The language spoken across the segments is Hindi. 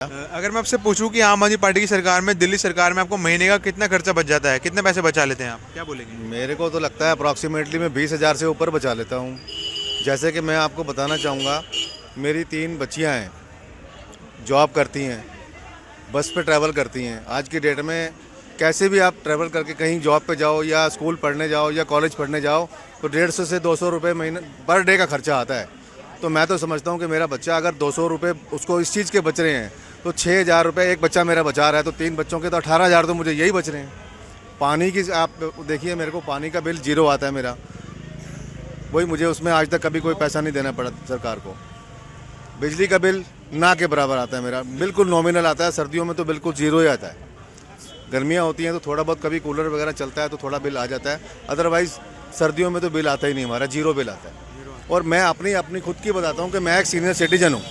अगर मैं आपसे पूछूं कि आम आदमी पार्टी की सरकार में, दिल्ली सरकार में आपको महीने का कितना खर्चा बच जाता है, कितने पैसे बचा लेते हैं आप, क्या बोलेंगे? मेरे को तो लगता है अप्रॉक्सीमेटली मैं 20,000 से ऊपर बचा लेता हूँ। जैसे कि मैं आपको बताना चाहूँगा, मेरी 3 बच्चियाँ हैं, जॉब करती हैं, बस पे ट्रैवल करती हैं। आज की डेट में कैसे भी आप ट्रैवल करके कहीं जॉब पे जाओ या स्कूल पढ़ने जाओ या कॉलेज पढ़ने जाओ तो 150 से 200 रुपये महीने पर डे का खर्चा आता है। तो मैं तो समझता हूँ कि मेरा बच्चा अगर 200 रुपये उसको इस चीज़ के बच रहे हैं तो 6,000 रुपये एक बच्चा मेरा बचा रहा है, तो 3 बच्चों के तो 18,000 तो मुझे यही बच रहे हैं। पानी की आप देखिए, मेरे को पानी का बिल 0 आता है मेरा, वही मुझे उसमें आज तक कभी कोई पैसा नहीं देना पड़ा सरकार को। बिजली का बिल ना के बराबर आता है मेरा, बिल्कुल नॉमिनल आता है। सर्दियों में तो बिल्कुल 0 ही आता है। गर्मियाँ होती हैं तो थोड़ा बहुत कभी कूलर वगैरह चलता है तो थोड़ा बिल आ जाता है, अदरवाइज़ सर्दियों में तो बिल आता ही नहीं, हमारा 0 बिल आता है। और मैं अपनी खुद की बताता हूँ कि मैं एक सीनियर सिटीजन हूँ।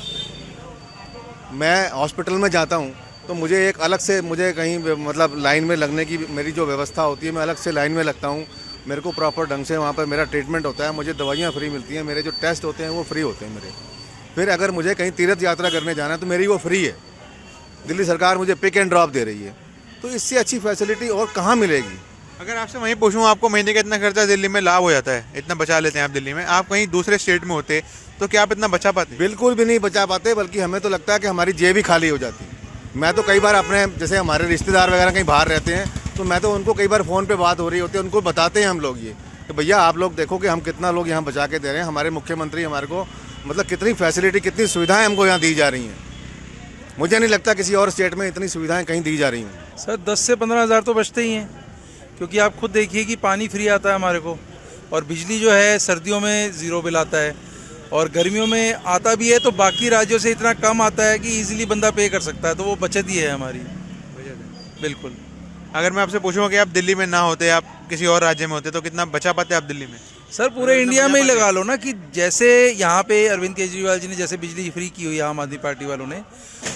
मैं हॉस्पिटल में जाता हूँ तो मुझे एक अलग से, मुझे कहीं मतलब लाइन में लगने की मेरी जो व्यवस्था होती है, मैं अलग से लाइन में लगता हूँ। मेरे को प्रॉपर ढंग से वहाँ पर मेरा ट्रीटमेंट होता है, मुझे दवाइयाँ फ्री मिलती हैं, मेरे जो टेस्ट होते हैं वो फ्री होते हैं मेरे। फिर अगर मुझे कहीं तीर्थ यात्रा करने जाना है तो मेरी वो फ्री है। दिल्ली सरकार मुझे पिक एंड ड्रॉप दे रही है, तो इससे अच्छी फैसिलिटी और कहाँ मिलेगी। अगर आपसे वहीं पूछूं, आपको महीने का इतना खर्चा दिल्ली में लाभ हो जाता है, इतना बचा लेते हैं आप दिल्ली में, आप कहीं दूसरे स्टेट में होते तो क्या आप इतना बचा पाते? बिल्कुल भी नहीं बचा पाते, बल्कि हमें तो लगता है कि हमारी जेब ही खाली हो जाती है। मैं तो कई बार अपने, जैसे हमारे रिश्तेदार वगैरह कहीं बाहर रहते हैं तो मैं तो उनको कई बार फ़ोन पे बात हो रही होती है, उनको बताते हैं हम लोग ये कि भैया आप लोग देखो कि हम कितना लोग यहाँ बचा के दे रहे हैं। हमारे मुख्यमंत्री हमारे को मतलब कितनी फैसिलिटी, कितनी सुविधाएँ हमको यहाँ दी जा रही हैं। मुझे नहीं लगता किसी और स्टेट में इतनी सुविधाएँ कहीं दी जा रही हैं। सर 10 से 15,000 तो बचते ही हैं, क्योंकि आप खुद देखिए कि पानी फ्री आता है हमारे को, और बिजली जो है सर्दियों में 0 बिल आता है, और गर्मियों में आता भी है तो बाकी राज्यों से इतना कम आता है कि इजीली बंदा पे कर सकता है, तो वो बचत ही है हमारी। बिल्कुल। अगर मैं आपसे पूछूंगा कि आप दिल्ली में ना होते, आप किसी और राज्य में होते, तो कितना बचा पाते आप दिल्ली में? सर पूरे इंडिया में ही लगा लो ना, कि जैसे यहाँ पे अरविंद केजरीवाल जी ने जैसे बिजली फ्री की हुई है आम आदमी पार्टी वालों ने,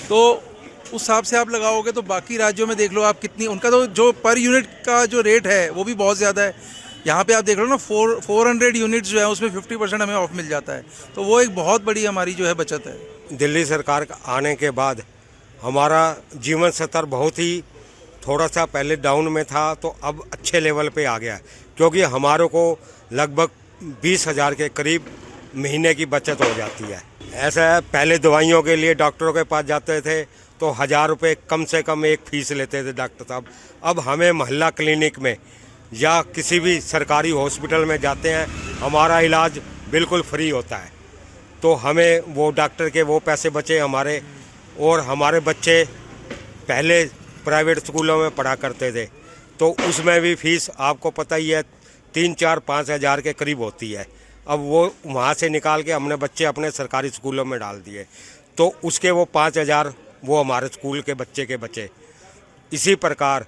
तो उस हिसाब से आप लगाओगे तो बाकी राज्यों में देख लो आप कितनी, उनका तो जो पर यूनिट का जो रेट है वो भी बहुत ज़्यादा है। यहाँ पे आप देख लो ना, 400 यूनिट्स जो है उसमें 50% हमें ऑफ मिल जाता है, तो वो एक बहुत बड़ी हमारी जो है बचत है। दिल्ली सरकार आने के बाद हमारा जीवन स्तर बहुत ही थोड़ा सा पहले डाउन में था, तो अब अच्छे लेवल पे आ गया, क्योंकि हमारों को लगभग 20,000 के करीब महीने की बचत हो जाती है। ऐसा है, पहले दवाइयों के लिए डॉक्टरों के पास जाते थे तो 1,000 रुपये कम से कम एक फीस लेते थे डॉक्टर साहब। अब हमें मोहल्ला क्लिनिक में या किसी भी सरकारी हॉस्पिटल में जाते हैं, हमारा इलाज बिल्कुल फ्री होता है, तो हमें वो डॉक्टर के वो पैसे बचे हमारे। और हमारे बच्चे पहले प्राइवेट स्कूलों में पढ़ा करते थे, तो उसमें भी फीस आपको पता ही है 3-4-5 हज़ार के करीब होती है। अब वो वहाँ से निकाल के हमने बच्चे अपने सरकारी स्कूलों में डाल दिए, तो उसके वो 5,000 वो हमारे स्कूल के बच्चे के बचे। इसी प्रकार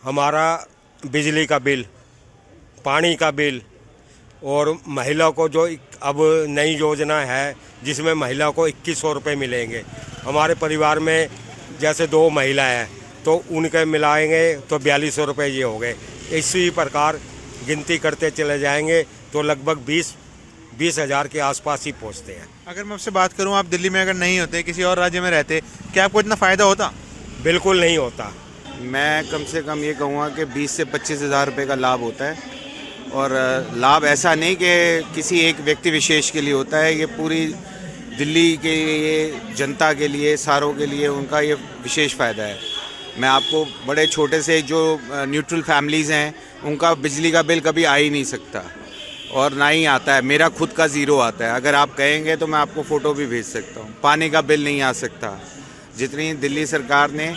हमारा बिजली का बिल, पानी का बिल, और महिला को जो अब नई योजना है जिसमें महिला को 2100 रुपये मिलेंगे। हमारे परिवार में जैसे 2 महिलाएं हैं तो उनके मिलाएंगे तो 4200 रुपये ये हो गए। इसी प्रकार गिनती करते चले जाएंगे तो लगभग 20 हज़ार के आसपास ही पहुंचते हैं। अगर मैं आपसे बात करूं, आप दिल्ली में अगर नहीं होते, किसी और राज्य में रहते, क्या आपको इतना फ़ायदा होता? बिल्कुल नहीं होता। मैं कम से कम ये कहूँगा कि 20 से 25 हज़ार रुपये का लाभ होता है, और लाभ ऐसा नहीं कि किसी एक व्यक्ति विशेष के लिए होता है, ये पूरी दिल्ली के लिए, जनता के लिए, सारों के लिए उनका ये विशेष फ़ायदा है। मैं आपको बड़े छोटे से जो न्यूट्रल फैमिलीज़ हैं उनका बिजली का बिल कभी आ ही नहीं सकता, और ना ही आता है। मेरा खुद का 0 आता है, अगर आप कहेंगे तो मैं आपको फ़ोटो भी भेज सकता हूँ। पानी का बिल नहीं आ सकता जितनी दिल्ली सरकार ने।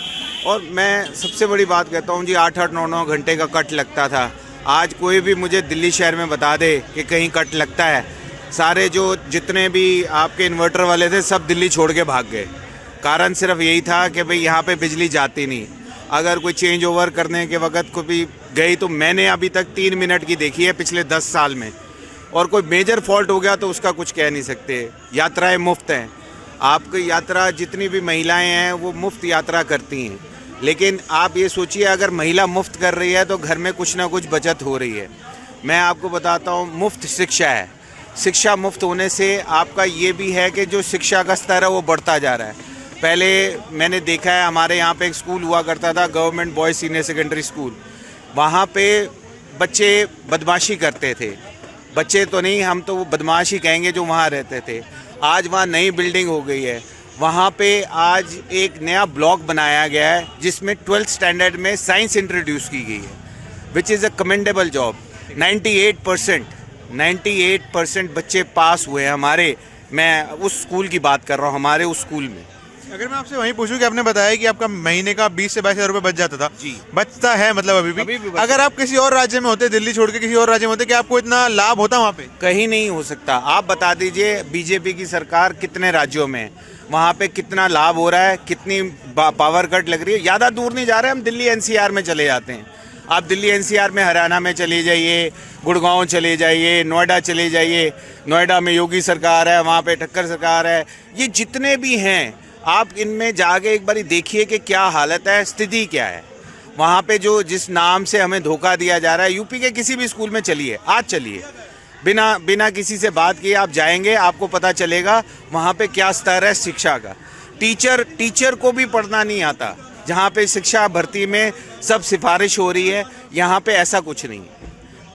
और मैं सबसे बड़ी बात कहता हूँ जी, 8-8, 9-9 घंटे का कट लगता था। आज कोई भी मुझे दिल्ली शहर में बता दे कि कहीं कट लगता है, सारे जो जितने भी आपके इन्वर्टर वाले थे सब दिल्ली छोड़ के भाग गए। कारण सिर्फ यही था कि भाई यहाँ पे बिजली जाती नहीं। अगर कोई चेंज ओवर करने के वक्त को भी गई तो मैंने अभी तक 3 मिनट की देखी है पिछले 10 साल में, और कोई मेजर फॉल्ट हो गया तो उसका कुछ कह नहीं सकते। यात्राएं मुफ्त हैं, आपकी यात्रा जितनी भी महिलाएं हैं वो मुफ्त यात्रा करती हैं। लेकिन आप ये सोचिए, अगर महिला मुफ्त कर रही है तो घर में कुछ ना कुछ बचत हो रही है। मैं आपको बताता हूँ, मुफ्त शिक्षा है। शिक्षा मुफ्त होने से आपका ये भी है कि जो शिक्षा का स्तर है वो बढ़ता जा रहा है। पहले मैंने देखा है, हमारे यहाँ पे एक स्कूल हुआ करता था, government boys senior secondary school. वहाँ पे बच्चे बदमाशी करते थे, बच्चे तो नहीं, हम तो वो बदमाशी कहेंगे जो वहाँ रहते थे। आज वहाँ नई बिल्डिंग हो गई है, वहाँ पे आज एक नया ब्लॉक बनाया गया है जिसमें 12th स्टैंडर्ड में साइंस इंट्रोड्यूस की गई है, which is a commendable job. 98% बच्चे पास हुए हैं हमारे, मैं उस स्कूल की बात कर रहा हूँ, हमारे उस स्कूल में। अगर मैं आपसे वहीं पूछूं कि आपने बताया कि आपका महीने का 20 से 22 हज़ार रुपये बच जाता था, जी। बचता है मतलब अभी भी बचता अगर आप किसी और राज्य में होते, दिल्ली छोड़ के किसी और राज्य में होते, क्या आपको इतना लाभ होता वहाँ पे? कहीं नहीं हो सकता। आप बता दीजिए बीजेपी की सरकार कितने राज्यों में है, वहाँ पे कितना लाभ हो रहा है, कितनी पावर कट लग रही है। ज़्यादा दूर नहीं जा रहे, हम दिल्ली एनसीआर में चले जाते हैं। आप दिल्ली एनसीआर में हरियाणा में चले जाइए, गुड़गांव चले जाइए, नोएडा चले जाइए, नोएडा में योगी सरकार है, वहाँ पे ठक्कर सरकार है। ये जितने भी हैं, आप इनमें जाके एक बारी देखिए कि क्या हालत है, स्थिति क्या है वहाँ पे। जो जिस नाम से हमें धोखा दिया जा रहा है, यूपी के किसी भी स्कूल में चलिए, आज चलिए, बिना किसी से बात किए आप जाएंगे, आपको पता चलेगा वहाँ पे क्या स्तर है शिक्षा का। टीचर को भी पढ़ना नहीं आता। जहाँ पे शिक्षा भर्ती में सब सिफारिश हो रही है, यहाँ पे ऐसा कुछ नहीं है।